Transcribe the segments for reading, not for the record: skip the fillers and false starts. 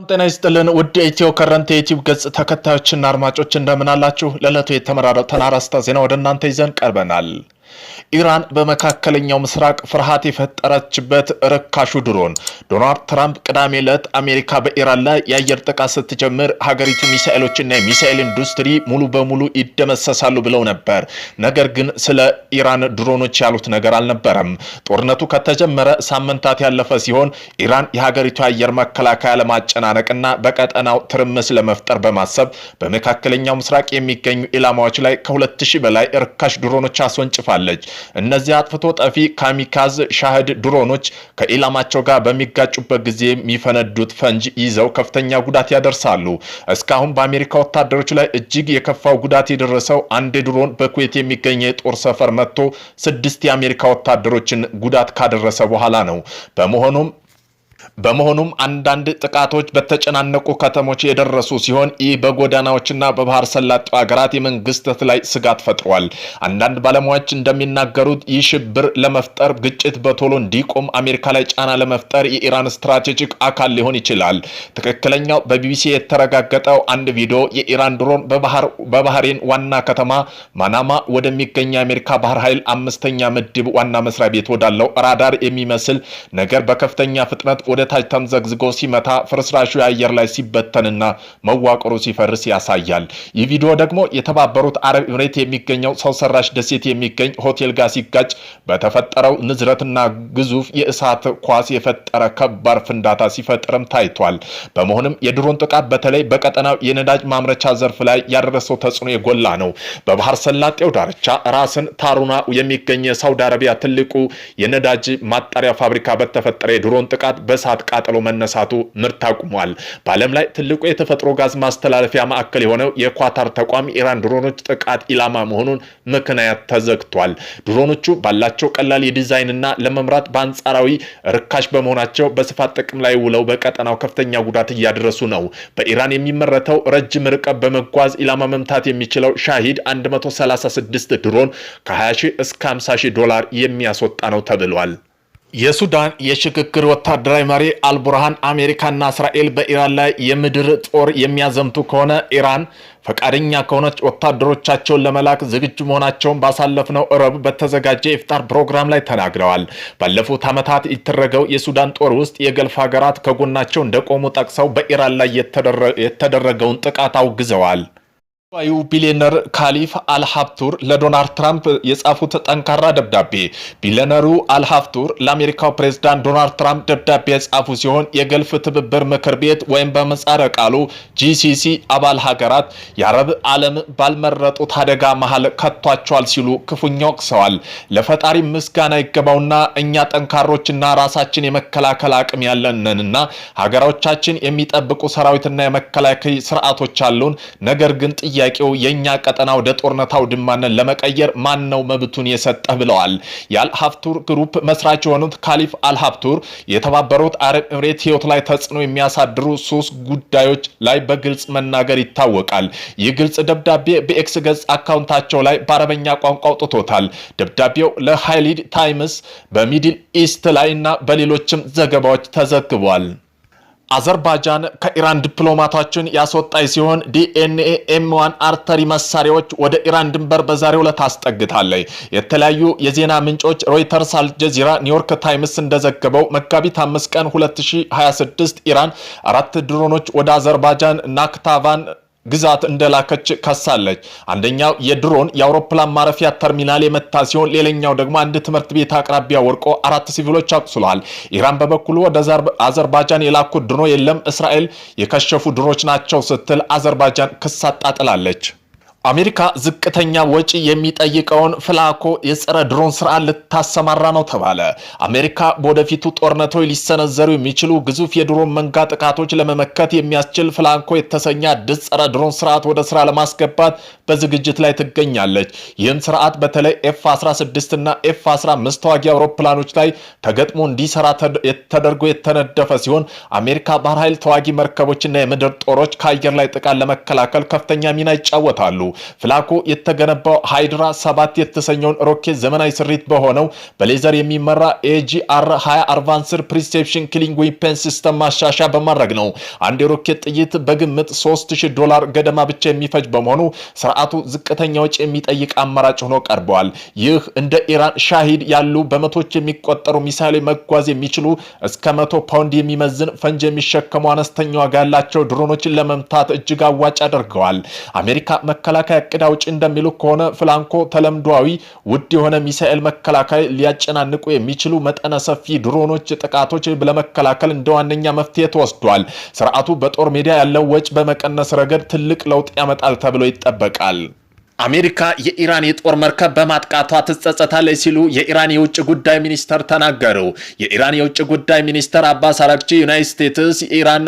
ጤና ይስጥልን ውድ የኢትዮ ከረንት የዩቲዩብ ገጽ ተከታዮችና አድማጮች እንደምን አላችሁ? ለዕለቱ የተመራረጠ አርዕስተ ዜና ወደ እናንተ ይዘን ቀርበናል። ኢራን በመካከለኛው ምስራቅ ፍርሃት የፈጠረችበት ርካሹ ድሮን። ዶናልድ ትራምፕ ቅዳሜ ዕለት አሜሪካ በኢራን ላይ የአየር ጥቃት ስትጀምር ሀገሪቱ ሚሳኤሎችና የሚሳኤል ኢንዱስትሪ ሙሉ በሙሉ ይደመሰሳሉ ብለው ነበር። ነገር ግን ስለ ኢራን ድሮኖች ያሉት ነገር አልነበረም። ጦርነቱ ከተጀመረ ሳምንታት ያለፈ ሲሆን ኢራን የሀገሪቱ አየር መከላከያ ለማጨናነቅና በቀጠናው ትርምስ ለመፍጠር በማሰብ በመካከለኛው ምስራቅ የሚገኙ ኢላማዎች ላይ ከ2000 በላይ ርካሽ ድሮኖች አስወንጭፋለች። እነዚህ አጥፍቶ ጠፊ ካሚካዝ ሻህድ ድሮኖች ከኢላማቸው ጋር በሚጋጩበት ጊዜ የሚፈነዱት ፈንጅ ይዘው ከፍተኛ ጉዳት ያደርሳሉ። እስካሁን በአሜሪካ ወታደሮች ላይ እጅግ የከፋው ጉዳት የደረሰው አንድ ድሮን በኩዌት የሚገኝ የጦር ሰፈር መጥቶ 6 የአሜሪካ ወታደሮችን ጉዳት ካደረሰ በኋላ ነው። በመሆኑም አንዳንድ ጥቃቶች በተጨናነቁ ከተሞች የደረሱ ሲሆን ይህ በጎዳናዎችና በባህር ሰላጤው ሀገራት የመንግስት ላይ ስጋት ፈጥሯል። አንዳንድ ባለሙያዎች እንደሚናገሩት ይህ ሽብር ለመፍጠር ግጭት በቶሎ እንዲቆም አሜሪካ ላይ ጫና ለመፍጠር የኢራን ስትራቴጂክ አካል ሊሆን ይችላል። ትክክለኛው በቢቢሲ የተረጋገጠው አንድ ቪዲዮ የኢራን ድሮን በባህሬን ዋና ከተማ ማናማ ወደሚገኝ የአሜሪካ ባህር ኃይል 5ኛ ምድብ ዋና መስሪያ ቤት ወዳለው ራዳር የሚመስል ነገር በከፍተኛ ፍጥነት ወደ ታች ተምዘግዝጎ ሲመታ ፍርስራሹ የአየር ላይ ሲበተንና መዋቅሩ ሲፈርስ ያሳያል። ይህ ቪዲዮ ደግሞ የተባበሩት አረብ ኤምሬት የሚገኘው ሰው ሰራሽ ደሴት የሚገኝ ሆቴል ጋር ሲጋጭ በተፈጠረው ንዝረትና ግዙፍ የእሳት ኳስ የፈጠረ ከባድ ፍንዳታ ሲፈጥርም ታይቷል። በመሆኑም የድሮን ጥቃት በተለይ በቀጠናው የነዳጅ ማምረቻ ዘርፍ ላይ ያደረሰው ተጽዕኖ የጎላ ነው። በባህር ሰላጤው ዳርቻ ራስን ታሩና የሚገኝ የሳውዲ አረቢያ ትልቁ የነዳጅ ማጣሪያ ፋብሪካ በተፈጠረ የድሮን ጥቃት በእሳት ቃጠሎ መነሳቱ ምርት አቁሟል። በዓለም ላይ ትልቁ የተፈጥሮ ጋዝ ማስተላለፊያ ማዕከል የሆነው የኳታር ተቋም ኢራን ድሮኖች ጥቃት ኢላማ መሆኑን ምክንያት ተዘግቷል። ድሮኖቹ ባላቸው ቀላል የዲዛይንና ለመምራት በአንጻራዊ ርካሽ በመሆናቸው በስፋት ጥቅም ላይ ውለው በቀጠናው ከፍተኛ ጉዳት እያደረሱ ነው። በኢራን የሚመረተው ረጅም ርቀት በመጓዝ ኢላማ መምታት የሚችለው ሻሂድ 136 ድሮን ከ20,000 እስከ 50,000 ዶላር የሚያስወጣ ነው ተብሏል። የሱዳን የሽግግር ወታደራዊ መሪ አልቡርሃን አሜሪካና እስራኤል በኢራን ላይ የምድር ጦር የሚያዘምቱ ከሆነ ኢራን ፈቃደኛ ከሆነች ወታደሮቻቸውን ለመላክ ዝግጁ መሆናቸውን ባሳለፍነው ረቡዕ በተዘጋጀ የኢፍጣር ፕሮግራም ላይ ተናግረዋል። ባለፉት ዓመታት የተደረገው የሱዳን ጦር ውስጥ የገልፍ ሀገራት ከጎናቸው እንደቆሙ ጠቅሰው በኢራን ላይ የተደረገውን ጥቃት አውግዘዋል። ቢሊዮነር ካሊፍ አልሃፍቱር ለዶናልድ ትራምፕ የጻፉት ጠንካራ ደብዳቤ። ቢሊዮነሩ አልሃፍቱር ለአሜሪካው ፕሬዝዳንት ዶናልድ ትራምፕ ደብዳቤ የጻፉ ሲሆን የገልፍ ትብብር ምክር ቤት ወይም በምህጻረ ቃሉ ጂሲሲ አባል ሀገራት የአረብ ዓለም ባልመረጡት አደጋ መሃል ከቷቸዋል ሲሉ ክፉኛ ወቅሰዋል። ለፈጣሪ ምስጋና ይገባውና እኛ ጠንካሮችና ራሳችን የመከላከል አቅም ያለንንና ሀገሮቻችን የሚጠብቁ ሰራዊትና የመከላከያ ስርዓቶች አሉን። ነገር ግን ጥያቄው የኛ ቀጠና ወደ ጦርነት አውድማን ለመቀየር ማን ነው መብቱን የሰጠ ብለዋል። የአልሃፍቱር ግሩፕ መስራች የሆኑት ካሊፍ አልሃፍቱር የተባበሩት አረብ ኤምሬት ህይወት ላይ ተጽዕኖ የሚያሳድሩ 3 ጉዳዮች ላይ በግልጽ መናገር ይታወቃል። ይህ ግልጽ ደብዳቤ በኤክስ ገጽ አካውንታቸው ላይ በአረበኛ ቋንቋ አውጥቶታል። ደብዳቤው ለሃይሊድ ታይምስ በሚድል ኢስት ላይና በሌሎችም ዘገባዎች ተዘግቧል። አዘርባይጃን ከኢራን ዲፕሎማቶችን ያስወጣች ሲሆን ዲኤንኤ ኤም1 አርተሪ መሳሪያዎች ወደ ኢራን ድንበር በዛሬው ዕለት አስጠግታለች። የተለያዩ የዜና ምንጮች ሮይተርስ፣ አልጀዚራ፣ ኒውዮርክ ታይምስ እንደዘገበው መጋቢት 5 ቀን 2026 ኢራን 4 ድሮኖች ወደ አዘርባይጃን ናክታቫን ግዛት እንደላከች ከሳለች። አንደኛው የድሮን የአውሮፕላን ማረፊያ ተርሚናል የመታ ሲሆን ሌላኛው ደግሞ አንድ ትምህርት ቤት አቅራቢያ ወርቆ 4 ሲቪሎች አቁስለዋል። ኢራን በበኩሉ ወደ አዘርባይጃን የላኩት ድሮን የለም፣ እስራኤል የከሸፉ ድሮኖች ናቸው ስትል አዘርባይጃን ክስ አጣጥላለች። አሜሪካ ዝቅተኛ ወጪ የሚጠይቀውን ፍላኮ የጸረ ድሮን ስርዓት ልታሰማራ ነው ተባለ። አሜሪካ በወደፊቱ ጦርነቶች ሊሰነዘሩ የሚችሉ ግዙፍ የድሮን መንጋ ጥቃቶች ለመመከት የሚያስችል ፍላኮ የተሰኘ አዲስ ጸረ ድሮን ስርዓት ወደ ስራ ለማስገባት በዝግጅት ላይ ትገኛለች። ይህም ስርዓት በተለይ F-16 እና F-15 ተዋጊ አውሮፕላኖች ላይ ተገጥሞ እንዲሰራ ተደርጎ የተነደፈ ሲሆን አሜሪካ ባህር ኃይል ተዋጊ መርከቦችና የምድር ጦሮች ከአየር ላይ ጥቃት ለመከላከል ከፍተኛ ሚና ይጫወታሉ። ፍላኮ የተገነባው ሃይድራ 7 የተሰኘውን ሮኬት ዘመናዊ ስሪት በሆነው በሌዘር የሚመራ AGR 20 አድቫንስድ ፕሪሲፕሽን ኪሊንግ ዌፐን ሲስተም ማሻሻያ በማድረግ ነው። አንድ የሮኬት ጥይት በግምት $3000 ገደማ ብቻ የሚፈጅ በመሆኑ ስርዓቱ ዝቅተኛ ወጪ የሚጠይቅ አማራጭ ሆኖ ቀርቧል። ይህ እንደ ኢራን ሻሂድ ያሉ በመቶች የሚቆጠሩ ሚሳኤል መጓዝ የሚችሉ እስከ 100 ፓውንድ የሚመዝን ፈንጅ የሚሸከሙ አነስተኛ ዋጋ ያላቸው ድሮኖችን ለመምታት እጅግ አዋጭ አድርገዋል። አሜሪካ መከላከያ ዕቅድ አውጪ እንደሚሉ ከሆነ ፍላንኮ ተለምዷዊ ውድ የሆነ ሚሳኤል መከላከያ ሊያጨናንቁ የሚችሉ መጠነ ሰፊ ድሮኖች ጥቃቶች ለመከላከል እንደ ዋነኛ መፍትሄ ተወስዷል። ስርዓቱ በጦር ሜዳ ያለው ወጪ በመቀነስ ረገድ ትልቅ ለውጥ ያመጣል ተብሎ ይጠበቃል። አሜሪካ የኢራን የጦር መርከብ በማጥቃቷ ትጸጸታለች ሲሉ የኢራን የውጭ ጉዳይ ሚኒስተር ተናገሩ። የኢራን የውጭ ጉዳይ ሚኒስተር አባስ አራግቺ ዩናይትድ ስቴትስ የኢራን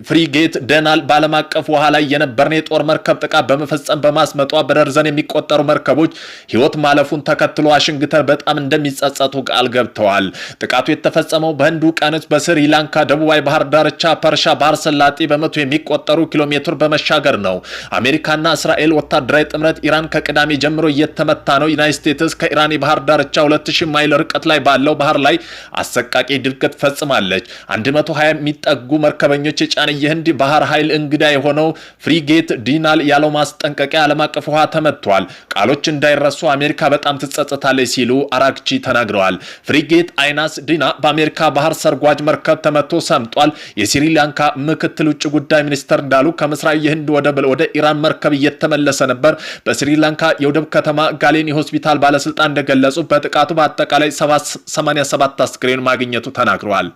ፍሪጌት ደናል ባለም አቀፍ ውሃ ላይ የነበረን የጦር መርከብ ጥቃት በመፈጸም በማስመጧ በደርዘን የሚቆጠሩ መርከቦች ህይወት ማለፉን ተከትሎ ዋሽንግተን በጣም እንደሚጸጸቱ ቃል ገብተዋል። ጥቃቱ የተፈጸመው በህንድ ውቅያኖስ በስሪላንካ ደቡባዊ ባህር ዳርቻ ፐርሻ ባህረ ሰላጤ በመቶ የሚቆጠሩ ኪሎ ሜትር በመሻገር ነው። አሜሪካና እስራኤል ወታደራዊ ጥምረት ኢራን ከቅዳሜ ጀምሮ እየተመታ ነው። ዩናይትድ ስቴትስ ከኢራን የባህር ዳርቻ 2000 ማይል ርቀት ላይ ባለው ባህር ላይ አሰቃቂ ድርጊት ፈጽማለች። 120 የሚጠጉ መርከበኞች ጫን የህንድ ባህር ኃይል እንግዳ የሆነው ፍሪጌት ዲናል ያለው ማስጠንቀቂያ ዓለም አቀፍ ውሃ ተመቷል። ቃሎች እንዳይረሱ አሜሪካ በጣም ትጸጸታለች ሲሉ አራግቺ ተናግረዋል። ፍሪጌት አይናስ ዲና በአሜሪካ ባህር ሰርጓጅ መርከብ ተመቶ ሰምጧል። የስሪላንካ ምክትል ውጭ ጉዳይ ሚኒስተር እንዳሉ ከምስራቅ የህንድ ወደብ ወደ ኢራን መርከብ እየተመለሰ ነበር። በስሪላንካ የወደብ ከተማ ጋሌኒ ሆስፒታል ባለስልጣን እንደገለጹ በጥቃቱ በአጠቃላይ 87 አስክሬን ማግኘቱ ተናግረዋል።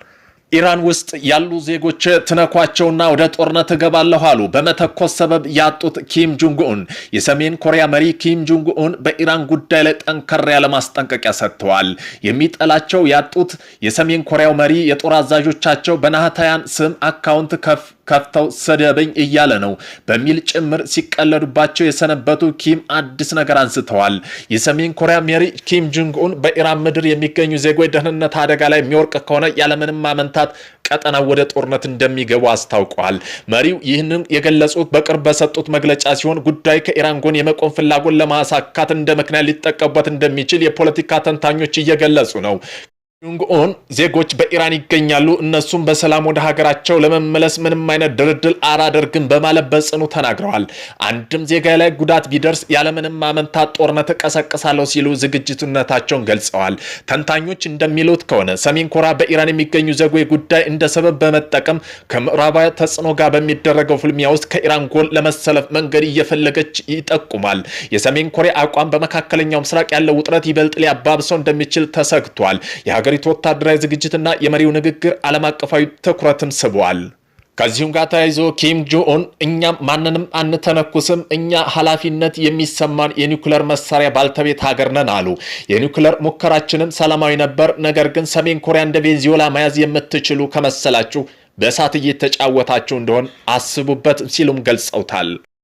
ኢራን ውስጥ ያሉ ዜጎች ትነኳቸውና ወደ ጦርነት እገባለሁ አሉ። በመተኮስ ሰበብ ያጡት ኪም ጆንግ ኡን የሰሜን ኮሪያ መሪ ኪም ጆንግ ኡን በኢራን ጉዳይ ላይ ጠንከር ያለ ማስጠንቀቂያ ሰጥተዋል። የሚጠላቸው ያጡት የሰሜን ኮሪያው መሪ የጦር አዛዦቻቸው በናህታያን ስም አካውንት ከፍተው ሰደበኝ እያለ ነው በሚል ጭምር ሲቀለዱባቸው የሰነበቱ ኪም አዲስ ነገር አንስተዋል። የሰሜን ኮሪያ መሪ ኪም ጆንግ ኡን በኢራን ምድር የሚገኙ ዜጎች ደህንነት አደጋ ላይ የሚወርቅ ከሆነ ያለምንም ማመንታት ቀጠናው ወደ ጦርነት እንደሚገቡ አስታውቀዋል። መሪው ይህንን የገለጹት በቅርብ በሰጡት መግለጫ ሲሆን ጉዳይ ከኢራን ጎን የመቆም ፍላጎት ለማሳካት እንደ ምክንያት ሊጠቀሙበት እንደሚችል የፖለቲካ ተንታኞች እየገለጹ ነው። ጆንግ ኡን ዜጎች በኢራን ይገኛሉ፣ እነሱም በሰላም ወደ ሀገራቸው ለመመለስ ምንም አይነት ድርድር አላደርግም በማለት በጽኑ ተናግረዋል። አንድም ዜጋ ላይ ጉዳት ቢደርስ ያለምንም ማመንታት ጦርነት እቀሰቅሳለሁ ሲሉ ዝግጁነታቸውን ገልጸዋል። ተንታኞች እንደሚሉት ከሆነ ሰሜን ኮሪያ በኢራን የሚገኙ ዜጎች ጉዳይ እንደ ሰበብ በመጠቀም ከምዕራባዊ ተጽዕኖ ጋር በሚደረገው ፍልሚያ ውስጥ ከኢራን ጎን ለመሰለፍ መንገድ እየፈለገች ይጠቁማል። የሰሜን ኮሪያ አቋም በመካከለኛው ምስራቅ ያለው ውጥረት ይበልጥ ሊያባብሰው እንደሚችል ተሰግቷል። የሀገሪቱ ወታደራዊ ዝግጅትና የመሪው ንግግር ዓለም አቀፋዊ ትኩረትን ስቧል። ከዚሁም ጋር ተያይዞ ኪም ጆንግ ኡን እኛም ማንንም አንተነኩስም፣ እኛ ኃላፊነት የሚሰማን የኒውክሌር መሳሪያ ባልተቤት ሀገር ነን አሉ። የኒውክሌር ሙከራችንም ሰላማዊ ነበር፣ ነገር ግን ሰሜን ኮሪያ እንደ ቬኔዙዌላ መያዝ የምትችሉ ከመሰላችሁ በእሳት እየተጫወታችሁ እንደሆን አስቡበት ሲሉም ገልጸውታል።